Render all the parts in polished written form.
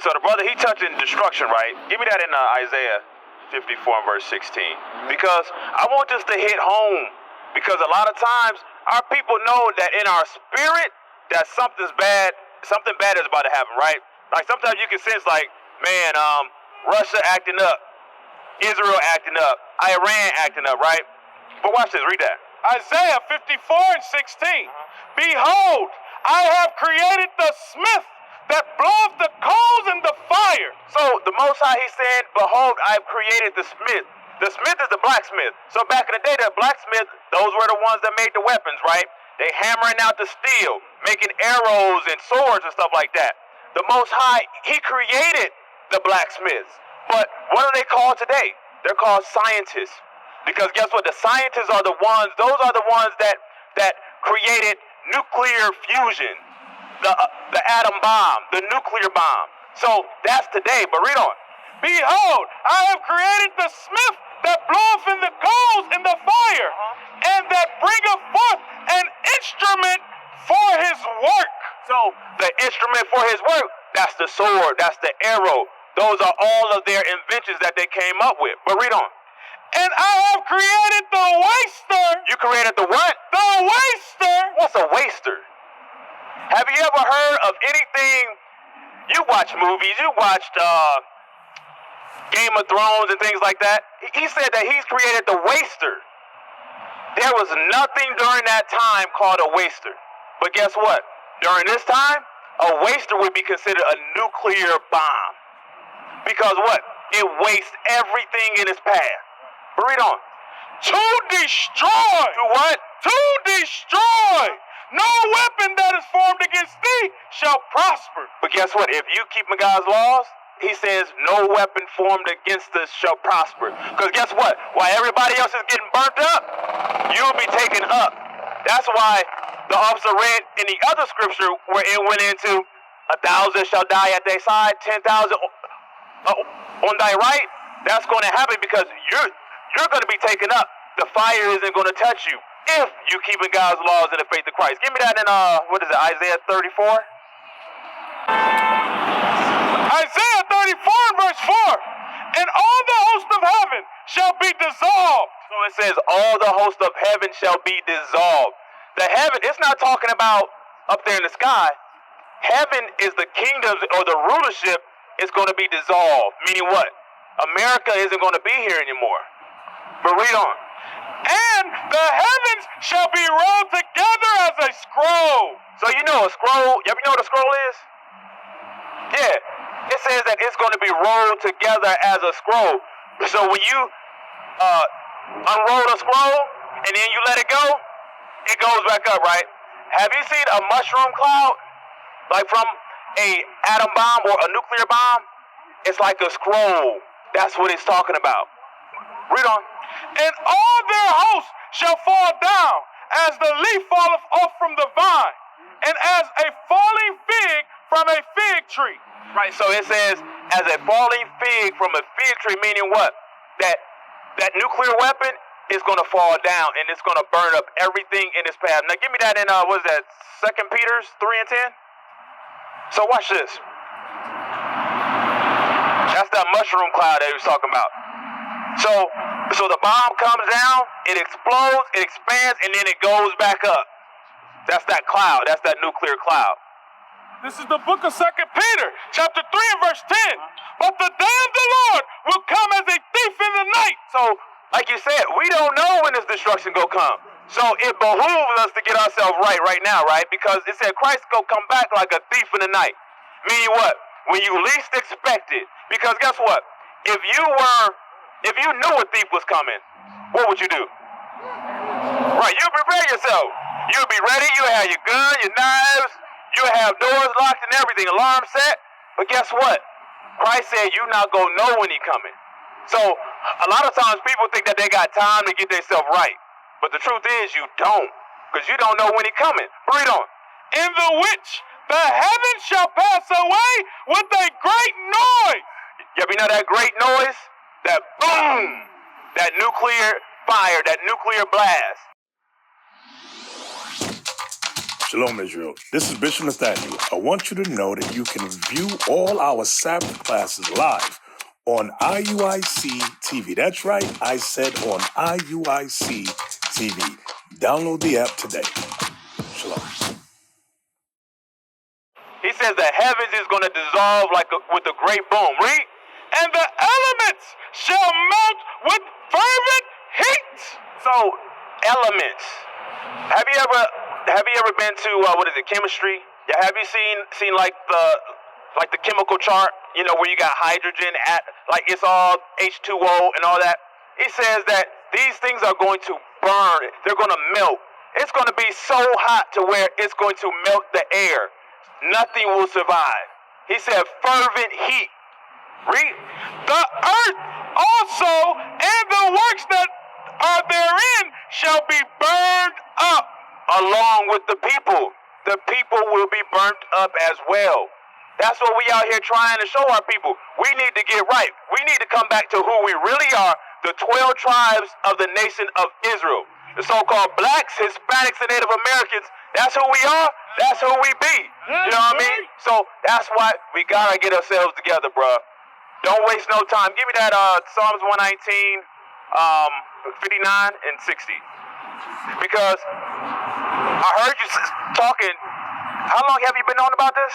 so the brother, he touched in destruction, right? Give me that in Isaiah 54 and verse 16. Because I want this to hit home. Because a lot of times, our people know that in our spirit, that something bad is about to happen, right? Like sometimes you can sense like, man, Russia acting up, Israel acting up, Iran acting up, right? But watch this, read that. Isaiah 54 and 16. Behold, I have created the smith that bloweth the coals in the fire. So the Most High, he said, behold, I have created the smith. The smith is the blacksmith. So back in the day, the blacksmith, those were the ones that made the weapons, right? They hammering out the steel, making arrows and swords and stuff like that. The Most High, he created the blacksmiths. But what are they called today? They're called scientists. Because guess what? The scientists are the ones, those are the ones that created nuclear fusion, the atom bomb, the nuclear bomb. So that's today, but read on. Behold, I have created the smith that bloweth in the coals in the fire, and that bringeth forth an instrument for his work. So the instrument for his work, that's the sword, that's the arrow. Those are all of their inventions that they came up with. But read on. And I have created the waster. You created the what? The waster. What's a waster? Have you ever heard of anything? You watch movies, you watched Game of Thrones and things like that. He said that he's created the waster. There was nothing during that time called a waster. But guess what? During this time, a waster would be considered a nuclear bomb. Because what? It wastes everything in its path. But read on. To destroy. To what? To destroy. No weapon that is formed against thee shall prosper. But guess what? If you keep God's laws, he says no weapon formed against us shall prosper. Because guess what? While everybody else is getting burnt up, you'll be taken up. That's why the officer read in the other scripture where it went into 1,000 shall die at their side, 10,000 on thy right. That's going to happen because you're going to be taken up. The fire isn't going to touch you if you keep God's laws in the faith of Christ. Give me that in, Isaiah 34? Isaiah 34 and verse 4. And all the host of heaven shall be dissolved. So it says all the host of heaven shall be dissolved. The heaven, it's not talking about up there in the sky. Heaven is the kingdom or the rulership is going to be dissolved. Meaning what? America isn't going to be here anymore. But read on. And the heavens shall be rolled together as a scroll. So you know a scroll, you ever know what a scroll is? Yeah. It says that it's going to be rolled together as a scroll. So when you unroll a scroll and then you let it go, it goes back up, right? Have you seen a mushroom cloud? Like from a atom bomb or a nuclear bomb? It's like a scroll. That's what it's talking about. Read on. And all their hosts shall fall down, as the leaf falleth off from the vine, and as a falling fig from a fig tree. Right, so it says, as a falling fig from a fig tree, meaning what? That nuclear weapon is going to fall down, and it's going to burn up everything in its path. Now, give me that in, 2 Peter 3 and 10? So watch this. That's that mushroom cloud that he was talking about. So the bomb comes down, it explodes, it expands, and then it goes back up. That's that cloud. That's that nuclear cloud. This is the book of 2 Peter, chapter 3 and verse 10. But the day of the Lord will come as a thief in the night. So, like you said, we don't know when this destruction gonna come. So it behooves us to get ourselves right now, right? Because it said Christ gonna come back like a thief in the night. Meaning what? When you least expect it. Because guess what? If you knew a thief was coming, what would you do? Right, you prepare yourself. You'll be ready, you'll have your gun, your knives, you'll have doors locked and everything, alarm set. But guess what? Christ said you're not gonna know when he's coming. So a lot of times people think that they got time to get themselves right. But the truth is you don't. Because you don't know when he's coming. Read on. In the which the heavens shall pass away with a great noise. You ever know that great noise? That boom! That nuclear fire, that nuclear blast. Shalom, Israel. This is Bishop Nathaniel. I want you to know that you can view all our Sabbath classes live on IUIC TV. That's right, I said on IUIC TV. Download the app today. Shalom. He says the heavens is going to dissolve with a great boom. Read. And the elements shall melt with fervent heat. So, elements. Have you ever been to chemistry? Yeah, have you seen like the chemical chart? You know, where you got hydrogen at, like it's all H2O and all that. It says that these things are going to burn. They're going to melt. It's going to be so hot to where it's going to melt the air. Nothing will survive. He said fervent heat. Read. The earth also and the works that are therein shall be burned up. Along with the people. The people will be burnt up as well. That's what we out here trying to show our people. We need to get right. We need to come back to who we really are, the 12 tribes of the nation of Israel. The so-called blacks, Hispanics, and Native Americans, that's who we are. That's who we be. You know what I mean? So that's why we got to get ourselves together, bruh. Don't waste no time. Give me that Psalms 119, 59 and 60. Because I heard you talking. How long have you been on about this?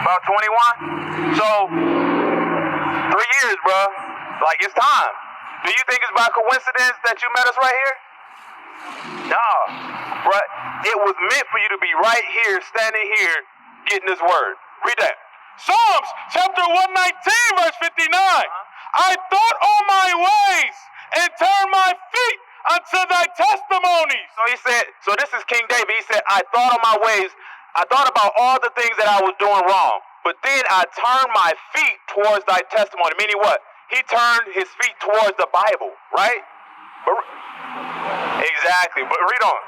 About 21? So, 3 years, bruh. Like, it's time. Do you think it's by coincidence that you met us right here? Nah, bruh. It was meant for you to be right here, standing here, getting this word. Read that. Psalms chapter 119, verse 59. I thought on my ways and turned my feet unto thy testimonies. So he said, so this is King David. He said, I thought on my ways. I thought about all the things that I was doing wrong. But then I turned my feet towards thy testimony. Meaning what? He turned his feet towards the Bible, right? Exactly. But read on.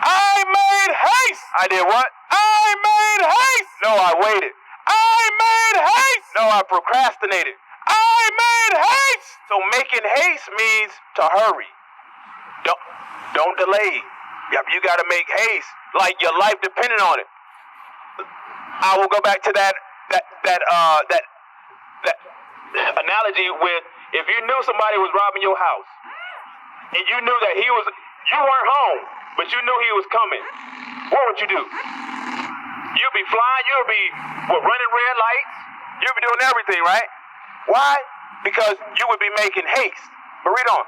I made haste. I did what? I made haste. No, I waited. I made haste. No, I procrastinated. I made haste. So making haste means to hurry. Don't delay. Yep, you got to make haste, like your life depending on it. I will go back to that analogy with if you knew somebody was robbing your house and you knew that you weren't home, but you knew he was coming. What would you do? You'll be flying. You'll be running red lights. You'll be doing everything, right? Why? Because you would be making haste. But read on.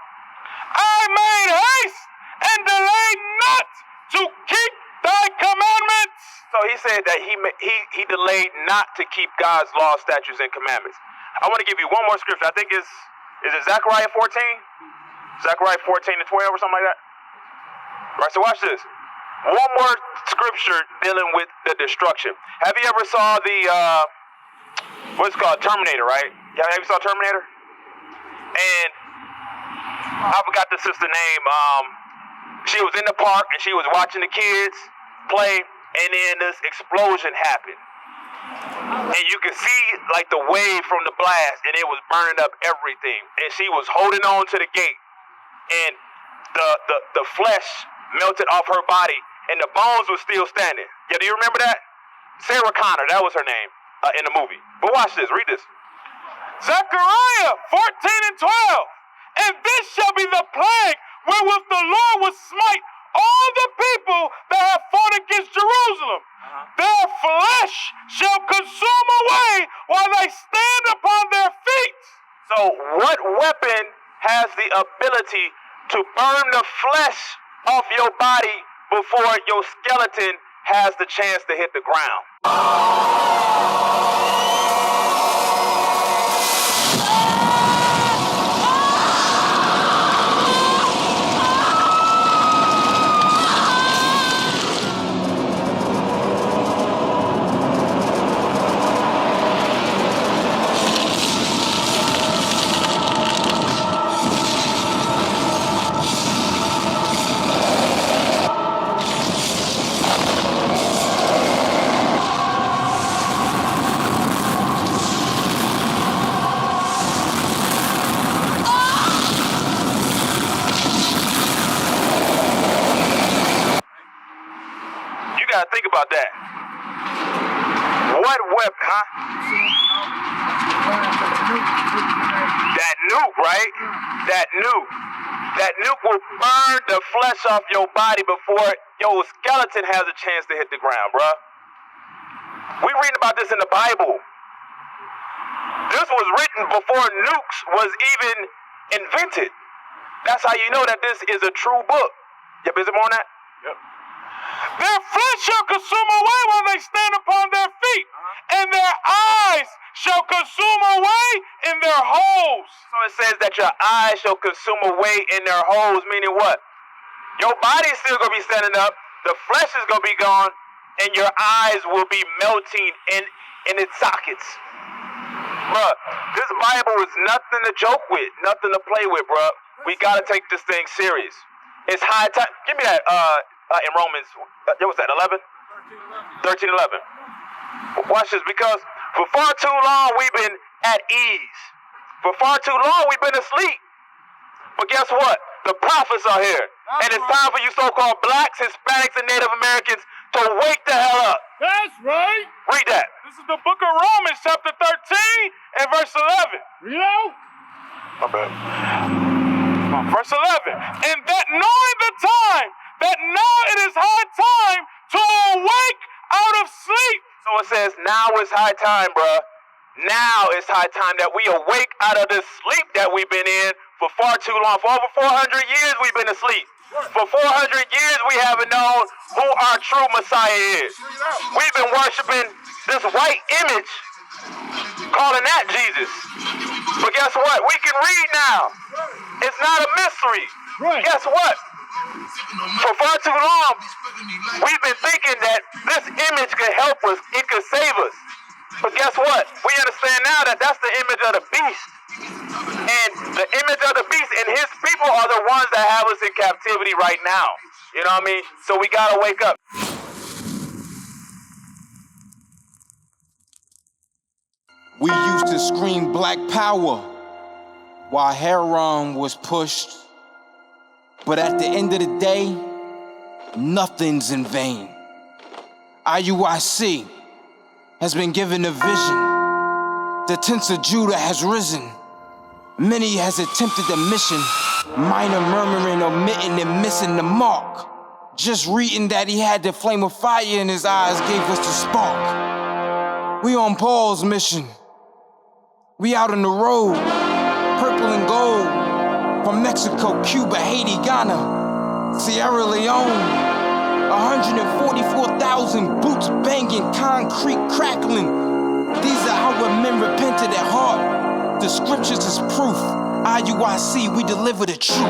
I made haste and delayed not to keep thy commandments. So he said that he delayed not to keep God's law, statutes, and commandments. I want to give you one more scripture. I think is it Zechariah 14? Zechariah 14 and 12 or something like that? Right, so watch this. One more scripture dealing with the destruction. Have you ever saw the, what's it called, Terminator, right? Yeah, have you saw Terminator? And I forgot the sister name. She was in the park and she was watching the kids play, and then this explosion happened. And you could see like the wave from the blast, and it was burning up everything. And she was holding on to the gate, and the flesh melted off her body, and the bones were still standing. Yeah, do you remember that? Sarah Connor, that was her name in the movie. But watch this, read this. Zechariah 14 and 12. And this shall be the plague wherewith the Lord will smite all the people that have fought against Jerusalem. Their flesh shall consume away while they stand upon their feet. So what weapon has the ability to burn the flesh off your body before your skeleton has the chance to hit the ground? Huh? That nuke, right? That nuke. That nuke will burn the flesh off your body before your skeleton has a chance to hit the ground, bruh. We read about this in the Bible. This was written before nukes was even invented. That's how you know that this is a true book. You busy on that? Yep. Their flesh shall consume away while they stand upon their feet, and their eyes shall consume away in their holes. So it says that your eyes shall consume away in their holes, meaning what? Your body's still going to be standing up, the flesh is going to be gone, and your eyes will be melting in its sockets. Bruh, this Bible is nothing to joke with, nothing to play with, bruh. We got to take this thing serious. It's high time. Give me that in Romans, what was that, 11? 13:11. Watch this, because for far too long we've been at ease. For far too long we've been asleep. But guess what? The prophets are here. And it's time for you so-called blacks, Hispanics, and Native Americans to wake the hell up. That's right. Read that. This is the book of Romans, chapter 13 and verse 11. Read out. My bad. Verse 11. And that knowing the time, that now it is high time to awake out of sleep. So it says, now is high time, bruh. Now is high time that we awake out of this sleep that we've been in for far too long. For over 400 years we've been asleep. For 400 years we haven't known who our true Messiah is. We've been worshiping this white image, calling that Jesus. But guess what? We can read now. It's not a mystery. Right. Guess what? For far too long, we've been thinking that this image could help us, it could save us. But guess what? We understand now that that's the image of the beast. And the image of the beast and his people are the ones that have us in captivity right now. You know what I mean? So we gotta wake up. We used to scream black power while heroin was pushed. But at the end of the day, nothing's in vain. IUIC has been given a vision. The tents of Judah has risen. Many has attempted the mission, minor murmuring, omitting, and missing the mark. Just reading that he had the flame of fire in his eyes gave us the spark. We on Paul's mission. We out on the road, purple and gold, from Mexico, Cuba, Haiti, Ghana, Sierra Leone. 144,000 boots banging, concrete crackling. These are how men repented at heart. The scriptures is proof. IUIC, we deliver the truth.